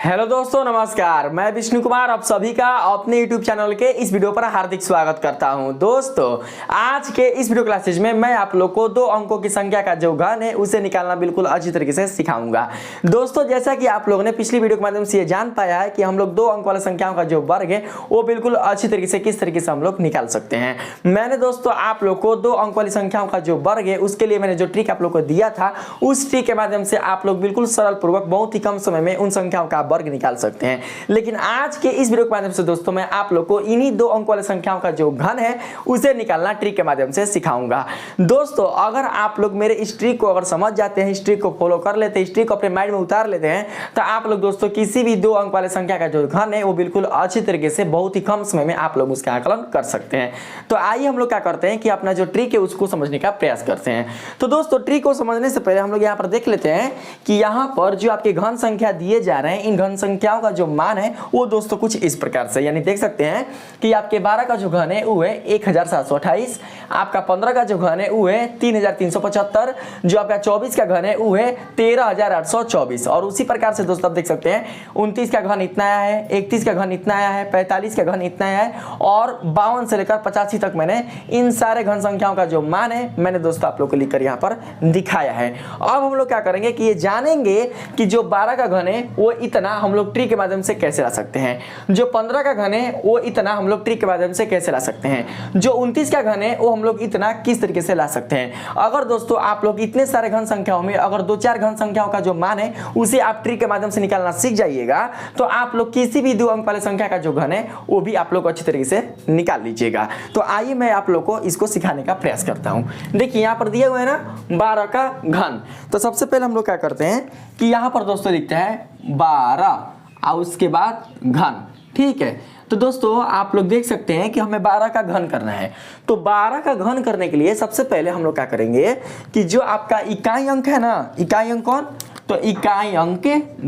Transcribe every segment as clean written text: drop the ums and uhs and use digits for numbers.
Hello दोस्तों, नमस्कार। मैं विष्णु कुमार आप सभी का अपने YouTube चैनल के इस वीडियो पर हार्दिक स्वागत करता हूं। दोस्तों, आज के इस वीडियो क्लासेज में मैं आप लोग को दो अंकों की संख्या का जो घन है उसे निकालना बिल्कुल अच्छी तरीके से सिखाऊंगा। दोस्तों, जैसा कि आप लोगों ने पिछली वीडियो के माध्यम से ये जान पाया है कि हम लोग दो अंक वाले संख्याओं का जो वर्ग है वो बिल्कुल अच्छी तरीके से किस तरीके से हम लोग निकाल सकते हैं। मैंने दोस्तों आप लोग को दो अंक वाली संख्याओं का जो वर्ग है उसके लिए मैंने जो ट्रिक आप लोग को दिया था, उस ट्रिक के माध्यम से आप लोग बिल्कुल सरल पूर्वक बहुत ही कम समय में उन संख्याओं का वर्ग निकाल सकते हैं। लेकिन आज के इस वीडियो के माध्यम से दोस्तों मैं आप लोग को इन्हीं दो अंक वाले संख्याओं का जो घन है उसे निकालना ट्रिक के माध्यम से सिखाऊंगा। दोस्तों, अगर आप लोग मेरे इस ट्रिक को अगर समझ जाते हैं, इस ट्रिक को फॉलो कर लेते हैं, इस ट्रिक को अपने माइंड में उतार लेते हैं, तो आप लोग दोस्तों किसी भी दो अंक वाले संख्या का जो घन है वो बिल्कुल अच्छी तरीके से बहुत ही कम समय में आप लोग उसका आकलन कर सकते हैं। तो आइए हम लोग क्या करते हैं कि अपना जो ट्रिक है उसको समझने का प्रयास करते हैं। तो दोस्तों, ट्रिक को समझने से पहले हम लोग यहाँ पर देख लेते हैं कि यहाँ पर जो आपके घन संख्या दिए जा रहे हैं, इन घन संख्याओं का जो मान है वो दोस्तों कुछ इस प्रकार से, यानी देख सकते हैं कि आपके 12 का जो घन है वो है 1728, आपका 15 का जो घन है वो है 3375, जो आपका 24 का घन है वो है 13824। और उसी प्रकार से दोस्तों आप देख सकते हैं 29 का घन इतना आया है, 31 का घन इतना आया है, 45 का घन इतना आया है और 52 से लेकर 85 तक मैंने इन सारे घन संख्याओं का जो मान है मैंने दोस्तों आप लोग को लिखकर यहाँ पर दिखाया है। अब हम लोग क्या करेंगे कि ये जानेंगे कि जो 12 का घन है वो इतना हम लोग ट्रिक के माध्यम से कैसे ला सकते हैं, जो 15 का घन है वो इतना हम लोग ट्रिक के माध्यम से कैसे ला सकते हैं, जो 29 का घन है वो हम लोग इतना किस तरीके से ला सकते हैं। अगर दोस्तों आप लोग इतने सारे घन संख्याओं में अगर दो चार घन संख्याओं का जो मान है उसे आप ट्रिक के माध्यम से निकालना सीख जाइएगा तो आप लोग किसी भी दो अंक वाले संख्या का जो घन है वो भी आप लोग अच्छी तरीके से निकाल लीजिएगा। तो आइए मैं आप लोग को इसको सिखाने का प्रयास करता हूँ। देखिए यहाँ पर दिया हुआ है ना 12 का घन। तो सबसे पहले हम लोग क्या करते हैं कि यहाँ पर दोस्तों लिखते हैं 12 और उसके बाद घन। ठीक है, तो दोस्तों आप लोग देख सकते हैं कि हमें 12 का घन करना है। तो 12 का घन करने के लिए सबसे पहले हम लोग क्या करेंगे कि जो आपका इकाई अंक है ना, इकाई अंक कौन, तो इकाई अंक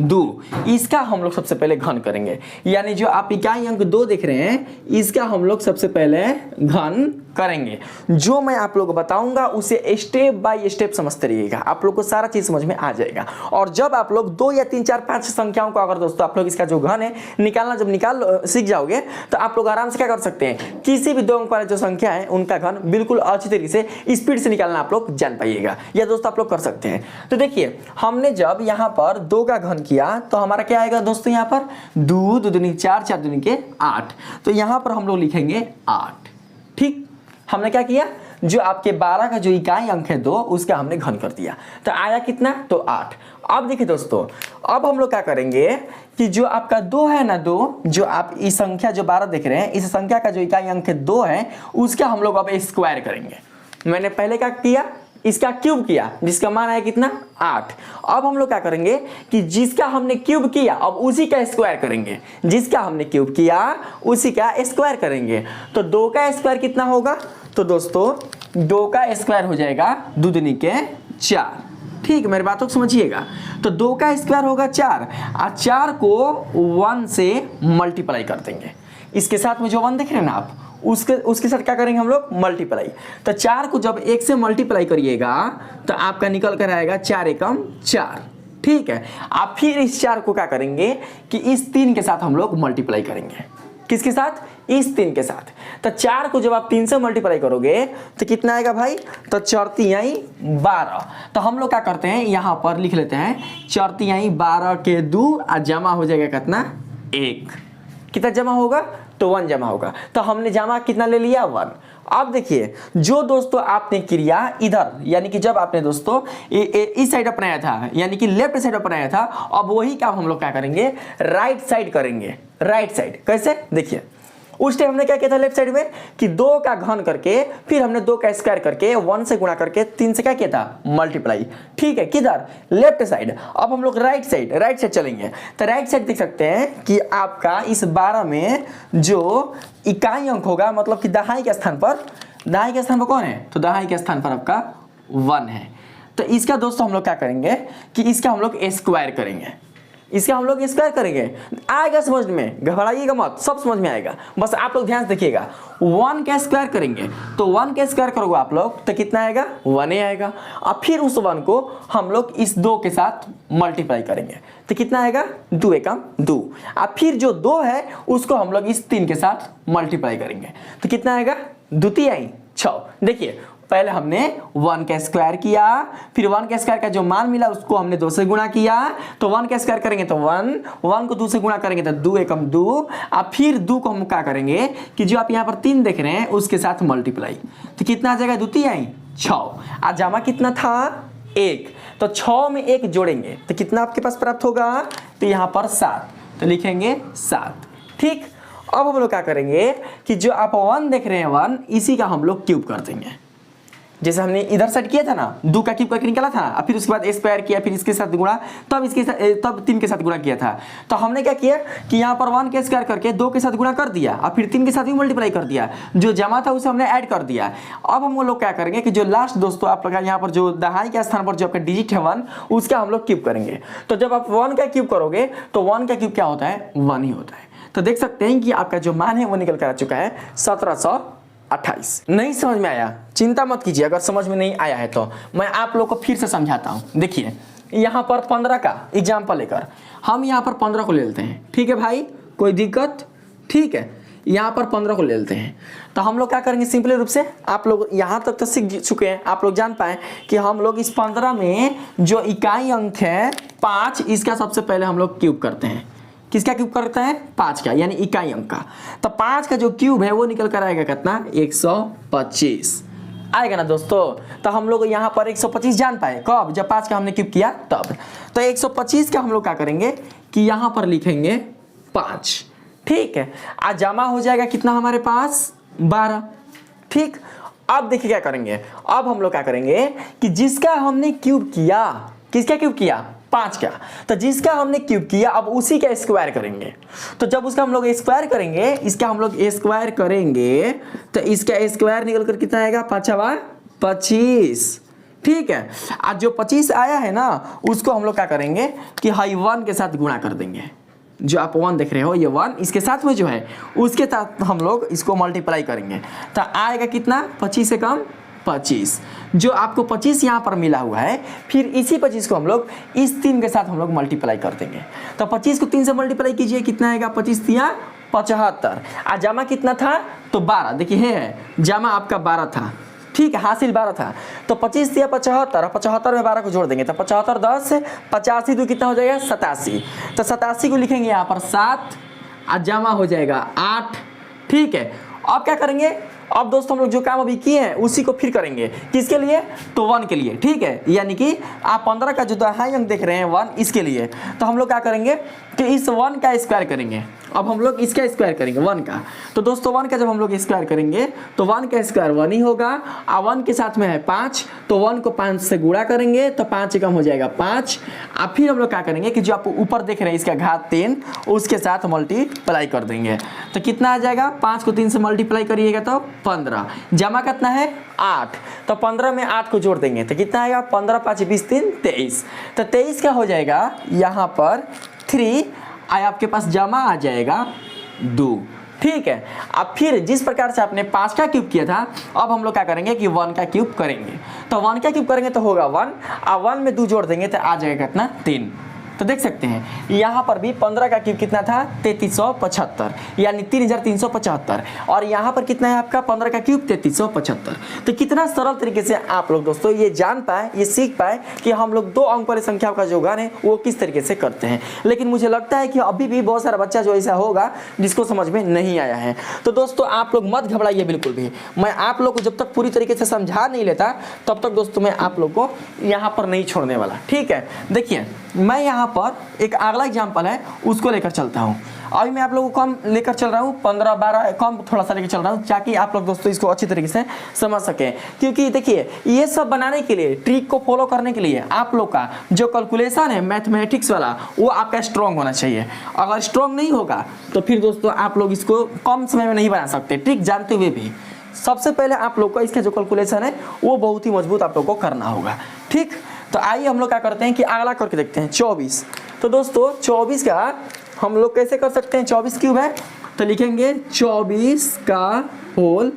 2, इसका हम लोग सबसे पहले घन करेंगे। यानी जो आप इकाई अंक 2 देख रहे हैं इसका हम लोग सबसे पहले घन करेंगे। जो मैं आप लोग को बताऊंगा उसे स्टेप बाय स्टेप समझते रहिएगा, आप लोग को सारा चीज समझ में आ जाएगा। और जब आप लोग 2 या 3 4 5 संख्याओं को अगर दोस्तों आप लोग इसका जो घन है निकालना जब निकाल सीख जाओगे तो आप लोग आराम से क्या कर सकते हैं, किसी भी दो अंक वाले जो संख्या है उनका घन बिल्कुल अच्छी तरीके से स्पीड से निकालना आप लोग जान पाइएगा, या दोस्तों आप लोग कर सकते हैं। तो देखिए हमने जब यहाँ पर 2 का घन किया तो हमारा क्या आएगा दोस्तों, यहाँ पर 2 2 दूनी 4 4 दूनी के 8, तो यहाँ पर हम लोग लिखेंगे 8। ठीक, हमने क्या किया, जो आपके 12 का जो इकाई अंक है 2 उसका हमने घन कर दिया, तो आया कितना, तो 8। अब देखिए दोस्तों, अब हम लोग क्या करेंगे कि जो आपका 2 है ना, 2 जो आप इस संख्या जो 12 देख रहे हैं इस संख्या का जो इकाई अंक 2 है उसका हम लोग अब स्क्वायर करेंगे। मैंने पहले क्या किया, इसका क्यूब किया जिसका मान है कितना, 8। अब हम लोग क्या करेंगे कि जिसका हमने क्यूब किया अब उसी का स्क्वायर करेंगे, जिसका हमने क्यूब किया उसी का स्क्वायर करेंगे। तो 2 का स्क्वायर कितना होगा, तो दोस्तों 2 का स्क्वायर हो जाएगा 2 दूनी के 4। ठीक, मेरी बातों को समझिएगा। तो 2 का स्क्वायर होगा 4 और 4 को 1 से मल्टीप्लाई कर देंगे। इसके साथ में जो 1 देख रहे हैं ना आप, उसके साथ क्या करेंगे हम लोग, मल्टीप्लाई। तो 4 को जब 1 से मल्टीप्लाई करिएगा तो आपका निकल कर आएगा 4 एकम 4। ठीक है, आप फिर इस 4 को क्या करेंगे कि इस 3 के साथ हम लोग मल्टीप्लाई करेंगे। किसके साथ, इस 3 के साथ। तो 4 को जब आप 3 से मल्टीप्लाई करोगे तो कितना आएगा भाई, तो 4 तिहाई 12। तो हम लोग क्या करते हैं यहाँ पर लिख लेते हैं 4 तिहाई 12 के 2 और जमा हो जाएगा कितना, 1। कितना जमा होगा, तो 1 जमा होगा। तो हमने जमा कितना ले लिया, 1। अब देखिए जो दोस्तों आपने क्रिया इधर, यानी कि जब आपने दोस्तों इस साइड अपनाया था यानी कि लेफ्ट साइड अपनाया था, अब वही काम हम लोग क्या करेंगे, राइट साइड करेंगे। राइट साइड कैसे, देखिए उस टाइम हमने क्या किया था लेफ्ट साइड में कि 2 का घन करके फिर हमने 2 का स्क्वायर करके 1 से गुणा करके 3 से क्या किया था, मल्टीप्लाई। ठीक है, किधर, लेफ्ट साइड। अब हम लोग राइट साइड चलेंगे। तो राइट साइड देख सकते हैं कि आपका इस 12 में जो इकाई अंक होगा, मतलब कि दहाई के स्थान पर कौन है, तो दहाई के स्थान पर आपका 1 है। तो इसका दोस्तों हम लोग क्या करेंगे कि इसका हम लोग स्क्वायर करेंगे। इसका हम लोग स्क्वायर करेंगे, आएगा समझ में, घबराइएगा मत, सब समझ में आएगा, बस आप लोग ध्यान से देखिएगा। 1 का स्क्वायर करेंगे तो 1 का स्क्वायर करोगे आप लोग तो कितना आएगा, 1 ही आएगा। अब फिर उस 1 को हम लोग इस 2 के साथ मल्टीप्लाई करेंगे तो कितना आएगा, 2 एकम 2। अब फिर जो 2 है उसको हम लोग इस 3 के साथ मल्टीप्लाई करेंगे तो कितना आएगा, 2 3 6। देखिए पहले हमने 1 का स्क्वायर किया, फिर 1 का स्क्वायर का जो मान मिला उसको हमने 2 से गुणा किया, तो 1 का स्क्वायर करेंगे तो 1 को 2 से गुणा करेंगे तो 2 एकम 2। अब फिर 2 को हम क्या करेंगे कि जो आप यहाँ पर 3 देख रहे हैं उसके साथ मल्टीप्लाई, तो कितना आ जाएगा, 2 3 6। आज जामा कितना था, 1, तो 6 में 1 जोड़ेंगे तो कितना आपके पास प्राप्त होगा, तो यहाँ पर 7, तो लिखेंगे 7। ठीक, अब हम लोग क्या करेंगे कि जो आप 1 देख रहे हैं 1, इसी का हम लोग क्यूब कर देंगे। जैसे हमने इधर सेट किया था ना, 2 का क्यूब करके निकाला था, और फिर उसके बाद स्क्वायर किया, फिर इसके साथ गुणा, तब इसके साथ, तब 3 के साथ गुणा किया था। तो हमने क्या किया कि यहाँ पर 1 के स्क्वायर करके 2 के साथ गुणा कर दिया, और फिर 3 के साथ भी मल्टीप्लाई कर दिया, जो जमा था उसे हमने ऐड कर दिया। अब हम लोग क्या करेंगे कि जो लास्ट दोस्तों आप लोग यहाँ पर जो दहाई के स्थान पर जो आपका डिजिट है 1, उसका हम लोग क्यूब करेंगे। तो जब आप 1 का क्यूब करोगे तो 1 का क्यूब क्या होता है, 1 ही होता है। तो देख सकते हैं कि आपका जो मान है वो निकल कर आ चुका है 1728। नहीं समझ में आया, चिंता मत कीजिए, अगर समझ में नहीं आया है तो मैं आप लोग को फिर से समझाता हूं। देखिए यहाँ पर 15 का एग्जाम्पल लेकर हम यहाँ पर 15 को ले लेते हैं, ठीक है भाई, कोई दिक्कत, ठीक है, यहाँ पर 15 को ले लेते हैं। तो हम लोग क्या करेंगे, सिंपल रूप से आप लोग यहाँ तक तो सीख चुके हैं, आप लोग जान पाए कि हम लोग इस 15 में जो इकाई अंक है 5, इसका सबसे पहले हम लोग क्यूब करते हैं। किसका क्यूब करता है, 5 का, यानी इकाई अंक का। तो 5 का जो क्यूब है वो निकल कर आएगा कितना, 125 आएगा ना दोस्तों। तो हम लोग यहाँ पर 125 जान पाए, कब, जब 5 का हमने क्यूब किया तब। तो 125 का हम लोग क्या करेंगे कि यहाँ पर लिखेंगे 5, ठीक है। आज जमा हो जाएगा कितना हमारे पास, 12, ठीक। अब देखिए क्या करेंगे, अब हम लोग क्या करेंगे कि जिसका हमने क्यूब किया, किसका क्यूब किया, 5 का, तो जिसका हमने क्यूब किया अब उसी का स्क्वायर करेंगे। तो जब उसका हम लोग स्क्वायर करेंगे, इसका हम लोग स्क्वायर करेंगे तो इसका स्क्वायर निकल कर कितना आएगा, 5 25, ठीक है। आज जो 25 आया है ना उसको हम लोग क्या करेंगे कि हाई 1 के साथ गुणा कर देंगे। जो आप 1 देख रहे हो ये 1 इसके साथ में जो है उसके साथ हम लोग इसको मल्टीप्लाई करेंगे तो आएगा कितना, 25 से कम 25। जो आपको 25 यहाँ पर मिला हुआ है, फिर इसी 25 को हम लोग इस 3 के साथ हम लोग मल्टीप्लाई कर देंगे। तो 25 को 3 से मल्टीप्लाई कीजिए, कितना आएगा, 25 3 75। आज जमा कितना था, तो 12, देखिए है जमा आपका 12 था, ठीक है, हासिल 12 था। तो 25 3 75, 75 में 12 को जोड़ देंगे तो 75 10 85 2 कितना हो जाएगा, 87। तो 87 को लिखेंगे यहाँ पर 7, आज जमा हो जाएगा 8, ठीक है। अब क्या करेंगे, अब दोस्तों हम लोग जो काम अभी किए हैं उसी को फिर करेंगे, किसके लिए, तो 1 के लिए, ठीक है। यानी कि आप 15 का जो दहाई अंक देख रहे हैं 1, इसके लिए। तो हम लोग क्या करेंगे कि इस 1 का स्क्वायर करेंगे। अब हम लोग इसका स्क्वायर करेंगे 1 का, तो दोस्तों 1 का जब हम लोग स्क्वायर करेंगे तो 1 का स्क्वायर 1 ही होगा, और 1 के साथ में है 5, तो 1 को 5 से गुणा करेंगे तो 5 कम हो जाएगा 5। अब फिर हम लोग क्या करेंगे कि जो आप ऊपर देख रहे हैं इसका घात 3, उसके साथ मल्टीप्लाई कर देंगे तो कितना आ जाएगा, 5 को 3 से मल्टीप्लाई करिएगा तो 15, जमा कितना है 8, तो 15 में 8 को जोड़ देंगे तो कितना आएगा, 15 5 20 3 23। तो 23 का हो जाएगा यहाँ पर 3, आया आपके पास जमा आ जाएगा 2, ठीक है। अब फिर जिस प्रकार से आपने 5 का क्यूब किया था, अब हम लोग क्या करेंगे कि 1 का क्यूब करेंगे। तो 1 का क्यूब करेंगे तो होगा 1, और 1 में 2 जोड़ देंगे तो आ जाएगा कितना, 3। तो देख सकते हैं यहाँ पर भी 15 का क्यूब कितना था, 3375, यानी 3375। और यहाँ पर कितना है आपका 15 का क्यूब, 3375। तो कितना सरल तरीके से आप लोग दोस्तों ये जान पाए, ये सीख पाए कि हम लोग 2 अंक वाली संख्याओं का जो ज्ञान है वो किस तरीके से करते हैं। लेकिन मुझे लगता है कि अभी भी बहुत सारा बच्चा जो ऐसा होगा जिसको समझ में नहीं आया है। तो दोस्तों आप लोग मत घबराइए बिल्कुल भी, मैं आप लोग को जब तक पूरी तरीके से समझा नहीं लेता तब तक दोस्तों मैं आप लोग को यहाँ पर नहीं छोड़ने वाला, ठीक है। देखिए मैं यहाँ पर एक अगला एग्जाम्पल है उसको लेकर चलता हूँ। अभी मैं आप लोगों को कम लेकर चल रहा हूँ, 15 12 कम थोड़ा सा लेकर चल रहा हूँ ताकि आप लोग दोस्तों इसको अच्छी तरीके से समझ सकें। क्योंकि देखिए ये सब बनाने के लिए, ट्रिक को फॉलो करने के लिए आप लोग का जो कैलकुलेशन है मैथमेटिक्स वाला वो आपका स्ट्रॉन्ग होना चाहिए। अगर स्ट्रॉन्ग नहीं होगा तो फिर दोस्तों आप लोग इसको कम समय में नहीं बना सकते, ट्रिक जानते हुए भी। सबसे पहले आप लोग का इसका जो कैलकुलेशन है वो बहुत ही मजबूत आप लोग को करना होगा, ठीक। तो आइए हम लोग क्या करते हैं कि अगला करके देखते हैं 24। तो दोस्तों 24 का हम लोग कैसे कर सकते हैं, 24 क्यूब है तो लिखेंगे 24 का होल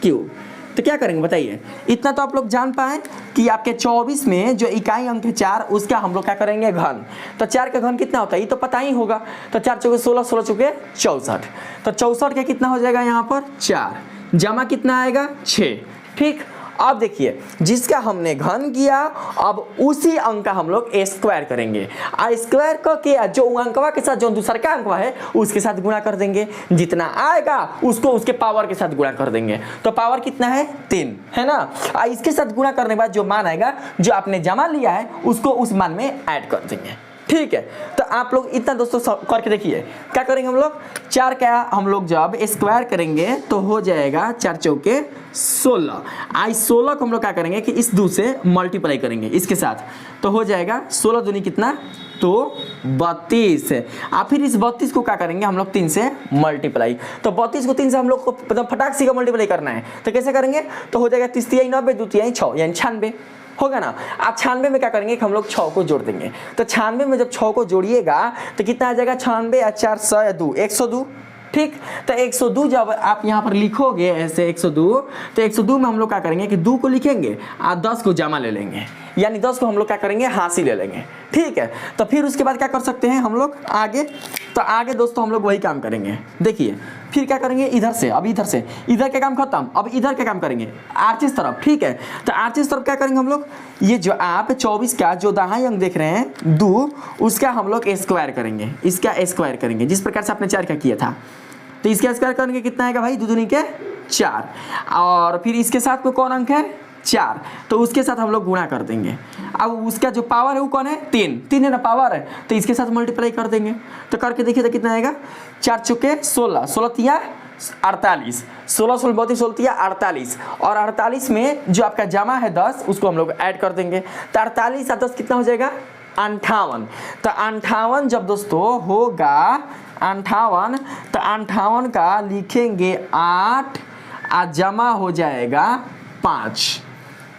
क्यूब। तो क्या करेंगे बताइए, इतना तो आप लोग जान पाए कि आपके 24 में जो इकाई अंक है 4, उसका हम लोग क्या करेंगे घन। तो 4 का घन कितना होता है ये तो पता ही होगा। तो 4 चौके 16, 16 चौके 64। तो 64 का कितना हो जाएगा यहाँ पर 4, जमा कितना आएगा 6। ठीक, अब देखिए जिसका हमने घन किया अब उसी अंक का हम लोग स्क्वायर करेंगे। स्क्वायर करके जो अंकवा के साथ जो दूसरा का अंकवा है उसके साथ गुणा कर देंगे, जितना आएगा उसको उसके पावर के साथ गुणा कर देंगे। तो पावर कितना है 3 है ना। इसके साथ गुणा करने के बाद जो मान आएगा जो आपने जमा लिया है उसको उस मान में ऐड कर देंगे। ठीक है, तो आप लोग इतना दोस्तों करके देखिए क्या करेंगे हम लोग। 4 का हम लोग जब स्क्वायर करेंगे तो हो जाएगा 4 चौके 16। आई 16 को हम लोग क्या करेंगे कि इस 2 से मल्टीप्लाई करेंगे इसके साथ, तो हो जाएगा 16 दूनी कितना तो 32। फिर इस 32 को क्या करेंगे हम लोग 3 से मल्टीप्लाई। तो 32 को 3 से हम लोग को मतलब फटाक से मल्टीप्लाई करना है। तो कैसे करेंगे, तो हो जाएगा 30 × 90 2 × 6 यानी 96 होगा ना। आप 96 में क्या करेंगे कि हम लोग 6 को जोड़ देंगे। तो 96 में जब 6 को जोड़िएगा तो कितना आ जाएगा 96 या 400 या 2 102। ठीक, तो 102 जब आप यहाँ पर लिखोगे ऐसे 102, तो 102 में हम लोग क्या करेंगे कि 2 को लिखेंगे और 10 को जमा ले लेंगे, यानी 10 को हम लोग क्या करेंगे हासिल ले लेंगे। ठीक है, तो फिर उसके बाद क्या कर सकते हैं हम लोग आगे। तो आगे दोस्तों हम लोग वही काम करेंगे। देखिए फिर क्या करेंगे इधर से, अब इधर से इधर का काम खत्म, अब इधर का काम करेंगे आरचीज तरफ। ठीक है, तो आरचीज तरफ क्या करेंगे हम लोग, ये जो आप 24 का जो दाहिने अंक देख रहे हैं 2, उसका हम लोग स्क्वायर करेंगे, इसका स्क्वायर करेंगे जिस प्रकार से आपने 4 का किया था। तो इसका स्क्वायर करेंगे कितना आएगा भाई 2 दूनी के 4, और फिर इसके साथ में कौन अंक है 4, तो उसके साथ हम लोग गुणा कर देंगे। अब उसका जो पावर है वो कौन है 3 है ना पावर है, तो इसके साथ मल्टीप्लाई कर देंगे। तो करके देखिए तो कितना आएगा 4 चौके 16, 16 तिया 48, 16 16 32 16 तिया 48, और 48 में जो आपका जमा है 10 उसको हम लोग ऐड कर देंगे। तो 48 और 10 कितना हो जाएगा 58। तो 58 जब दोस्तों होगा 58, तो 58 का लिखेंगे 8 और जमा हो जाएगा 5।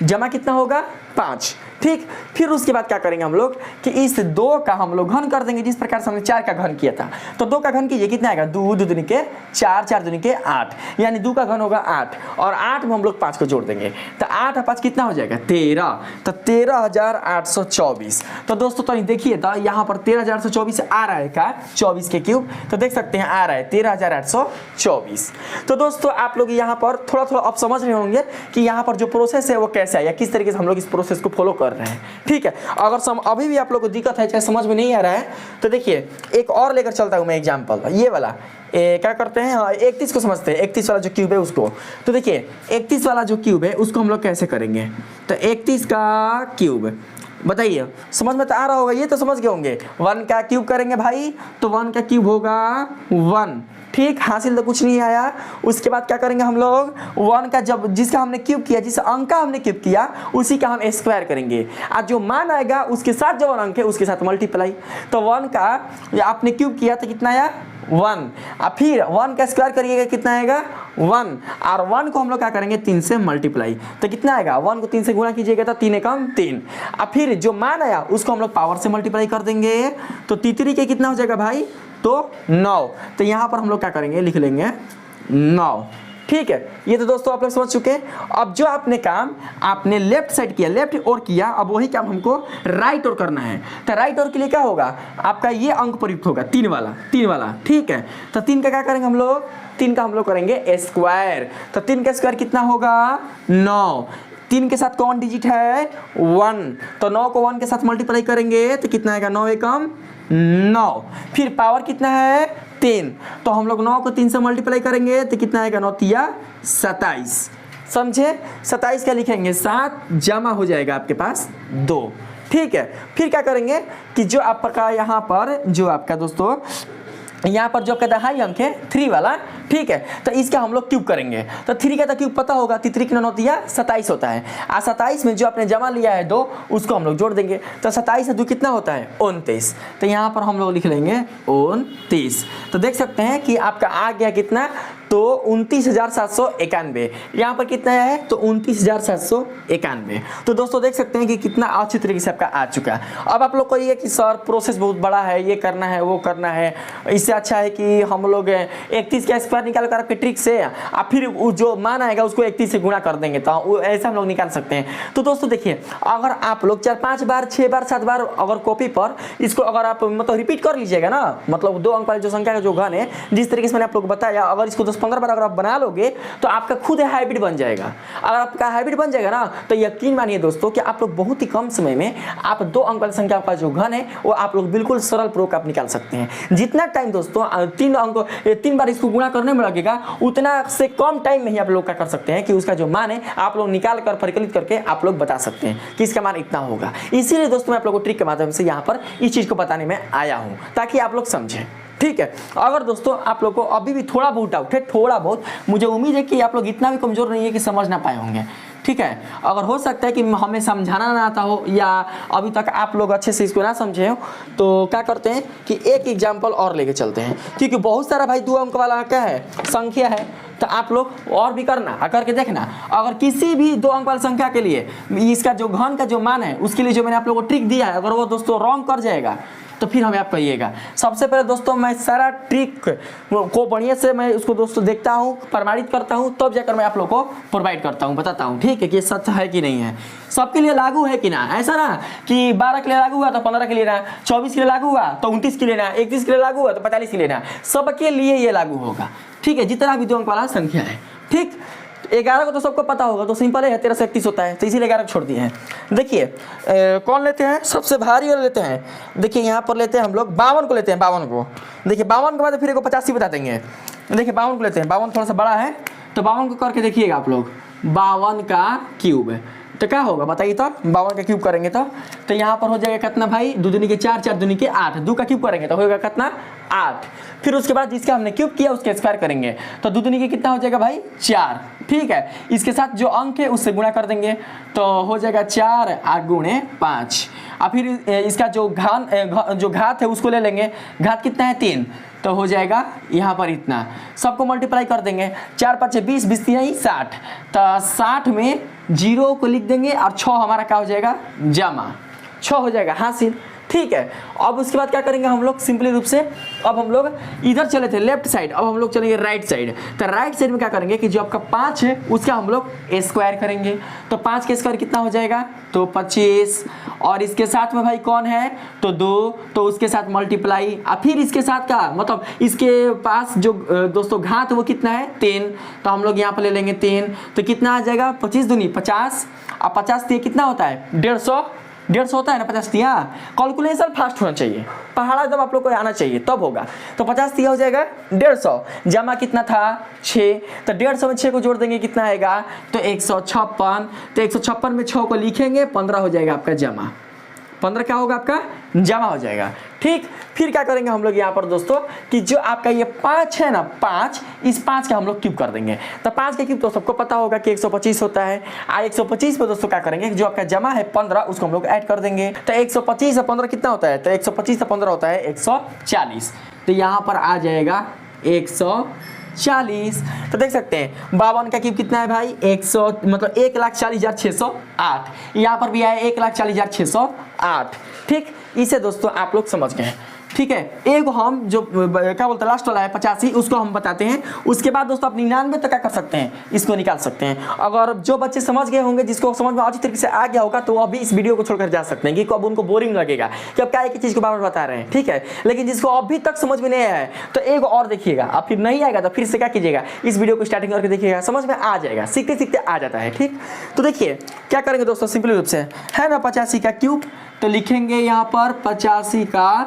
जमा कितना होगा 5। ठीक, फिर उसके बाद क्या करेंगे हम लोग कि इस 2 का हम लोग घन कर देंगे जिस प्रकार से हमने 4 का घन किया था। तो 2 का घन कीजिए कितना आएगा 2 2 दूनी के 4 4 दूनी के 8, यानी 2 का घन होगा 8, और 8 में हम लोग 5 को जोड़ देंगे। तो 8 और 5 कितना हो जाएगा 13। तो 13,824। तो दोस्तों तो देखिए तो यहाँ पर 13,824 आ रहा है का 24 के क्यूब, तो देख सकते हैं आ रहा है 13,824। तो दोस्तों आप लोग यहाँ पर थोड़ा थोड़ा अब समझ रहे होंगे कि यहाँ पर जो प्रोसेस है वो कैसा है या किस तरीके से हम लोग इस प्रोसेस को फॉलो कर रहे हैं। ठीक है, अगर अभी भी आप लोग को दिक्कत है चाहे समझ में नहीं आ रहा है तो देखिए एक और लेकर चलता हूँ मैं एग्जाम्पल, ये वाला क्या करते हैं 31 को समझते हैं, 31 वाला जो क्यूब है उसको। तो देखिए 31 वाला जो क्यूब है उसको हम लोग कैसे करेंगे, तो 31 का क्यूब बताइए समझ में तो आ रहा होगा, ये तो समझ गए होंगे। 1 का क्यूब करेंगे भाई, तो 1 का क्यूब होगा 1। ठीक, हासिल तो कुछ नहीं आया। उसके बाद क्या करेंगे हम लोग 1 का जब जिसका हमने क्यूब किया, जिस अंक का हमने क्यूब किया उसी का हम स्क्वायर करेंगे, और जो मान आएगा उसके साथ जो अंक है उसके साथ मल्टीप्लाई। तो 1 का आपने क्यूब किया तो कितना आया 1, और फिर 1 का स्क्वायर करिएगा कितना आएगा 1, और 1 को हम लोग क्या करेंगे 3 से मल्टीप्लाई। तो कितना आएगा 1 को 3 से गुणा कीजिएगा तो 3 एकम 3, और फिर जो मान आया उसको हम लोग पावर से मल्टीप्लाई कर देंगे। तो 3 के कितना हो जाएगा भाई तो 9। तो यहाँ पर हम लोग क्या करेंगे लिख लेंगे 9। ठीक है, ये तो दोस्तों आप लोग समझ चुके हैं। अब जो आपने काम आपने लेफ्ट साइड किया, लेफ्ट और किया, अब वही काम हमको राइट और करना है। तो राइट और के लिए क्या होगा आपका ये अंक प्रयुक्त होगा 3 वाला। ठीक है, तो 3 का क्या करेंगे हम लोग 3 का हम लोग करेंगे स्क्वायर। तो 3 का स्क्वायर कितना होगा 9। 3 के साथ कौन डिजिट है 1, तो 9 को 1 के साथ मल्टीप्लाई करेंगे तो कितना आएगा 9 एकम 9। फिर पावर कितना है 3, तो हम लोग 9 को 3 से मल्टीप्लाई करेंगे तो कितना आएगा 9 तिया 27। समझे, 27 का लिखेंगे 7, जमा हो जाएगा आपके पास 2। ठीक है, फिर क्या करेंगे कि जो आपका यहाँ पर जो आपका दोस्तों यहाँ पर जो कहता है हाई अंक है 3 वाला। ठीक है, तो इसका हम लोग क्यूब करेंगे। तो 3 का तो क्यूब पता होगा 3 की 9 तिया 27 होता है, और 27 में जो आपने जमा लिया है 2 उसको हम लोग जोड़ देंगे। तो 27 से 2 कितना होता है 29। तो यहाँ पर हम लोग लिख लेंगे 29। तो देख सकते हैं कि आपका आ गया कितना तो 29,791। यहाँ पर कितना है तो 29,791। तो दोस्तों देख सकते हैं कि कितना अच्छी तरीके से आपका आ चुका है। अब आप लोग को ये कि सर प्रोसेस बहुत बड़ा है, ये करना है वो करना है, इससे अच्छा है कि हम लोग 31 का स्क्वायर निकाल कर आपके ट्रिक से आप फिर जो मान आएगा उसको 31 से गुणा कर देंगे, तो ऐसा हम लोग निकाल सकते हैं। तो दोस्तों देखिए, अगर आप लोग 4-5 बार 6 बार 7 बार अगर कॉपी पर इसको अगर आप मतलब रिपीट कर लीजिएगा ना, मतलब 2 अंक वाली जो संख्या का जो घन है जिस तरीके से मैंने आप लोग बताया, अगर इसको 10-15 बार अगर आप बना लोगे तो आपका खुद हाइब्रिड बन जाएगा। अगर आपका हाइब्रिड बन जाएगा ना तो यकीन मानिए दोस्तों कि आप लोग बहुत ही कम समय में आप 2 अंक वाली संख्या का जो घन है वो आप लोग बिल्कुल सरल प्रयोग आप निकाल सकते हैं। जितना टाइम दोस्तों 3 बार इसको गुणा करने में लगेगा उतना से कम टाइम में ही आप लोग क्या कर सकते हैं कि उसका जो मान है आप लोग निकाल कर परिकलित करके आप लोग बता सकते हैं कि इसका मान इतना होगा। इसीलिए दोस्तों मैं आप लोगों को ट्रिक के माध्यम से यहाँ पर इस चीज को बताने में आया हूँ ताकि आप लोग समझें, ठीक है। अगर दोस्तों आप लोग को अभी भी थोड़ा बहुत डाउट है, थोड़ा बहुत, मुझे उम्मीद है कि आप लोग इतना भी कमजोर नहीं है कि समझ ना पाए होंगे, ठीक है। अगर हो सकता है कि हमें समझाना ना आता हो या अभी तक आप लोग अच्छे से इसको ना समझे हो तो क्या करते हैं कि एक एग्जाम्पल और लेके चलते हैं, क्योंकि बहुत सारा भाई 2 अंक वाला क्या है संख्या है, तो आप लोग और भी करना करके देखना। अगर किसी भी 2 अंक वाली संख्या के लिए इसका जो घन का जो मान है उसके लिए जो मैंने आप लोगों को ट्रिक दिया है, अगर वो दोस्तों रॉन्ग कर जाएगा तो फिर हमें आप कहिएगा। सबसे पहले दोस्तों मैं सारा ट्रिक को बढ़िया से मैं उसको दोस्तों देखता हूँ, प्रमाणित करता हूँ, तब जाकर मैं आप लोग को प्रोवाइड करता हूँ, बताता हूँ, ठीक है, कि सच है कि नहीं है, सबके लिए लागू है कि ना। ऐसा ना कि 12 के लिए लागू हुआ तो 15 के लिए ना, 24 के लिए लागू हुआ तो 29 के लिए ना, 31 के लिए लागू हुआ तो 45 के लिए ना, सबके लिए ये लागू होगा, ठीक है, जितना भी 2 अंक वाला संख्या है, ठीक। 11 को तो सबको पता होगा, तो सिंपल है, 13 से 31 होता है, तो इसीलिए 11 को छोड़ दिए हैं। देखिए कौन लेते हैं, सबसे भारी वाले लेते हैं। देखिए यहाँ पर लेते हैं हम लोग 52 को लेते हैं, 52 को। देखिए 52 के बाद फिर एक 85 बता देंगे। देखिए 52 को लेते हैं, 52 थोड़ा सा बड़ा है तो 52 को करके देखिएगा आप लोग, 52 का क्यूब तो क्या होगा बताइए। तो 52 का क्यूब करेंगे तो यहाँ पर हो जाएगा कितना भाई, 2 दूनी के 4, 4 दूनी के 8, 2 का क्यूब करेंगे तो होगा कितना 8। फिर उसके बाद जिसका हमने क्यूब किया उसके स्क्वायर करेंगे तो 2 दूनी के कितना हो जाएगा भाई 4, ठीक है। इसके साथ जो अंक है उससे गुणा कर देंगे तो हो जाएगा 4 8 गुणे 5। और फिर इसका जो घात है उसको ले लेंगे, घात कितना है 3, तो हो जाएगा यहाँ पर इतना, सबको मल्टीप्लाई कर देंगे, 4 5 20, 20 3 60, तो 60 में 0 को लिख देंगे और 6 हमारा क्या हो जाएगा जमा, 6 हो जाएगा हासिल, ठीक है। अब उसके बाद क्या करेंगे हम लोग सिंपली रूप से, अब हम लोग इधर चले थे लेफ्ट साइड, अब हम लोग चलेंगे राइट साइड। तो राइट साइड में क्या करेंगे कि जो आपका 5 है उसका हम लोग स्क्वायर करेंगे, तो 5 के स्क्वायर कितना हो जाएगा तो 25, और इसके साथ में भाई कौन है तो 2, तो उसके साथ मल्टीप्लाई, और फिर इसके साथ का मतलब इसके पास जो दोस्तों घात वो कितना है 3, तो हम लोग यहाँ पर ले लेंगे 3, तो कितना आ जाएगा 25 दूनी 50, और 50 दिए कितना होता है 150 होता है ना, 50 दिया। कैलकुलेशन फास्ट होना चाहिए, पहाड़ा जब आप लोग को आना चाहिए तब होगा। तो 50 दिया हो जाएगा 150, जमा कितना था 6, तो 150 में 6 को जोड़ देंगे कितना आएगा तो 156, तो 156 में 6 को लिखेंगे 15 हो जाएगा आपका जमा, 15 क्या होगा आपका जमा हो जाएगा, ठीक। फिर क्या करेंगे हम लोग यहाँ पर दोस्तों कि जो आपका ये 5 है ना, 5, इस 5 का हम लोग क्यूब कर देंगे। तो 5 के क्यूब तो सबको पता होगा कि 125 होता है। 125 पे दोस्तों क्या करेंगे, जो आपका जमा है 15 उसको हम लोग ऐड कर देंगे, तो 125 से 15 कितना होता है, तो 125 से 15 होता है 140, तो यहाँ पर आ जाएगा 140। तो देख सकते हैं 52 का क्यूब कितना है भाई 100, मतलब 1,40,608, यहाँ पर भी आया 1,40,608, ठीक। इसे दोस्तों आप लोग समझ गए, ठीक है। एक हम जो क्या बोलते हैं लास्ट वाला है 85 उसको हम बताते हैं, उसके बाद दोस्तों आप 99 तक क्या कर सकते हैं इसको निकाल सकते हैं। अगर जो बच्चे समझ गए होंगे, जिसको समझ में अच्छी तरीके से आ गया होगा, तो अभी इस वीडियो को छोड़कर जा सकते हैं, कि अब उनको बोरिंग लगेगा कि अब क्या एक ही चीज़ को बार बार बता रहे हैं, ठीक है। लेकिन जिसको अभी तक समझ में नहीं आया है तो एक और देखिएगा, अब फिर नहीं आएगा तो फिर से क्या कीजिएगा इस वीडियो को स्टार्टिंग करके देखिएगा, समझ में आ जाएगा, सीखते सीखते आ जाता है, ठीक। तो देखिए क्या करेंगे दोस्तों सिंपल रूप से है ना 85 का क्यूब, तो लिखेंगे यहाँ पर 85 का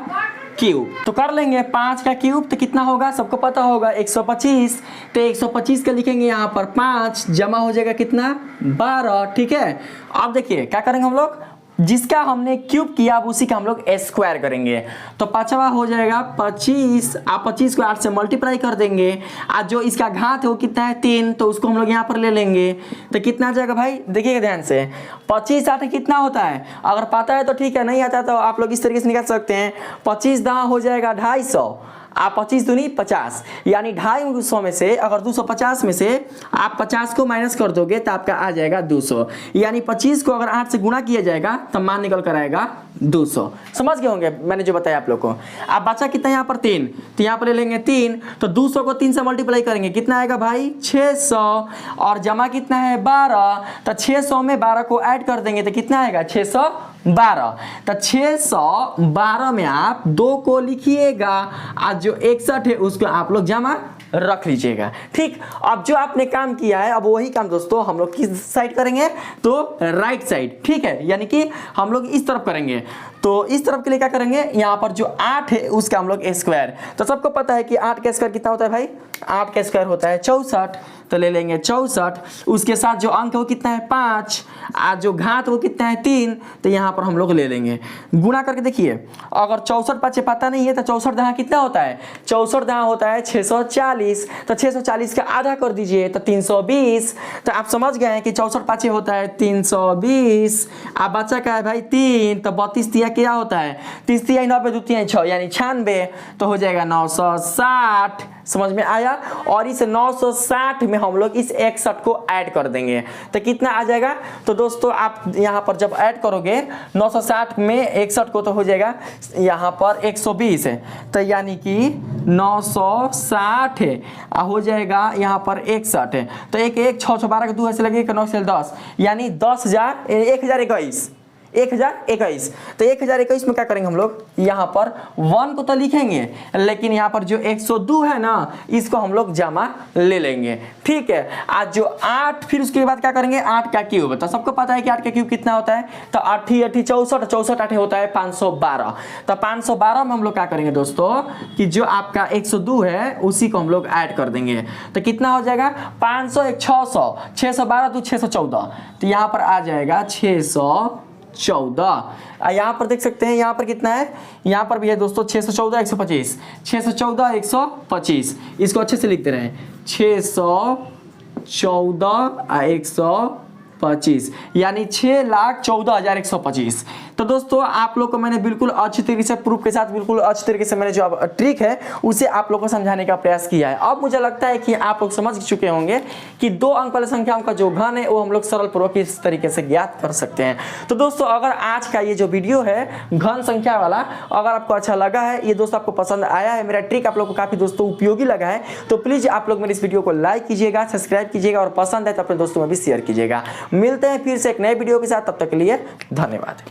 क्यूब, तो कर लेंगे 5 का क्यूब तो कितना होगा सबको पता होगा 125, तो 125 का लिखेंगे यहाँ पर 5, जमा हो जाएगा कितना 12, ठीक है। अब देखिए क्या करेंगे हम लोग, जिसका हमने क्यूब किया अब उसी का हम लोग स्क्वायर करेंगे, तो 5वां हो जाएगा 25, आप 25 को 8 से मल्टीप्लाई कर देंगे, आज जो इसका घात है वो कितना है 3, तो उसको हम लोग यहाँ पर ले लेंगे, तो कितना आ जाएगा भाई देखिएगा ध्यान से 25 8 कितना होता है, अगर पता है तो ठीक है, नहीं आता तो आप लोग इस तरीके से निकाल सकते हैं। 25 दाँ हो जाएगा 250, आप 25 दूनी 50, यानी 250 में से अगर 250 में से आप 50 को माइनस कर दोगे तो आपका आ जाएगा 200, यानी 25 को अगर 8 से गुणा किया जाएगा तो मान निकल कर आएगा 200। समझ गए होंगे मैंने जो बताया आप लोग को। अब बचा कितना यहाँ पर 3, तो यहाँ पर ले लेंगे 3, तो 200 को 3 से मल्टीप्लाई करेंगे कितना आएगा भाई 600, और जमा कितना है 12, तो 600 में 12 को ऐड कर देंगे तो कितना आएगा 612, तो 612 में आप 2 को लिखिएगा, आज जो 61 है उसको आप लोग जमा रख लीजिएगा। ठीक, अब जो आपने काम किया है अब वही काम दोस्तों हम लोग किस साइड करेंगे, तो राइट साइड। ठीक है, यानी कि हम लोग इस तरफ करेंगे, तो इस तरफ के लिए क्या करेंगे, यहाँ पर जो 8 है उसका हम लोग स्क्वायर, तो सबको पता है कि 8 का स्क्वायर कितना होता है भाई, 8 का स्क्वायर होता है 64, तो ले लेंगे 64, उसके साथ जो अंक है वो कितना है 5, आज जो घात वो कितना है 3, तो यहाँ पर हम लोग ले लेंगे गुणा करके देखिए, अगर 64 पाँच पता नहीं है तो 64 दहा कितना होता है, 64 दहा होता है 640, तो 640 का आधा कर दीजिए तो 320, तो आप समझ गए हैं कि 64 पाँच होता है 320, अब बच्चा का है भाई 3, तो 32 तिया क्या होता है, 30 तिया 90 2 तिया 6 यानी 96, तो हो जाएगा 960। समझ में आया, और इस 960 में हम लोग इस 61 को ऐड कर देंगे तो कितना आ जाएगा, तो दोस्तों आप यहाँ पर जब ऐड करोगे 960 में 61 को तो हो जाएगा यहाँ पर 120 है, तो यानी कि 960 है, हो जाएगा यहाँ पर 61 है, तो 1 1 6 6 12 का 2 ऐसे लगेगा 9 से 10 यानी 10,021, 1021, तो 1021 में क्या करेंगे हम लोग, यहाँ पर 1 को तो लिखेंगे लेकिन यहाँ पर जो 102 है ना इसको हम लोग जमा ले लेंगे। ठीक है, आज जो 8 फिर उसके बाद क्या करेंगे 8 का क्यूब, तो सबको पता है कि 8 का क्यूब कितना होता है, तो 8 8 64, 64 8 होता है 512, तो 512 में हम लोग क्या करेंगे दोस्तों कि जो आपका 102 है उसी को हम लोग ऐड कर देंगे, तो कितना हो जाएगा 500 1 600, 612 2 614, तो यहाँ पर आ जाएगा 614। यहाँ पर देख सकते हैं यहाँ पर कितना है, यहाँ पर भी है दोस्तों 614 125, 614 125, इसको अच्छे से लिखते रहे 614 125 यानी 6,14,125। तो दोस्तों आप लोग को मैंने बिल्कुल अच्छी तरीके से प्रूफ के साथ बिल्कुल अच्छी तरीके से मैंने जो ट्रिक है उसे आप लोग को समझाने का प्रयास किया है। अब मुझे लगता है कि आप लोग समझ चुके होंगे कि 2 अंक वाले संख्याओं का जो घन है वो हम लोग सरल पूर्वक इस तरीके से ज्ञात कर सकते हैं। तो दोस्तों अगर आज का ये जो वीडियो है घन संख्या वाला अगर आपको अच्छा लगा है, ये दोस्तों आपको पसंद आया है, मेरा ट्रिक आप लोग को काफी दोस्तों उपयोगी लगा है, तो प्लीज आप लोग मेरे इस वीडियो को लाइक कीजिएगा, सब्सक्राइब कीजिएगा और पसंद है तो अपने दोस्तों में भी शेयर कीजिएगा। मिलते हैं फिर से एक नए वीडियो के साथ, तब तक के लिए धन्यवाद।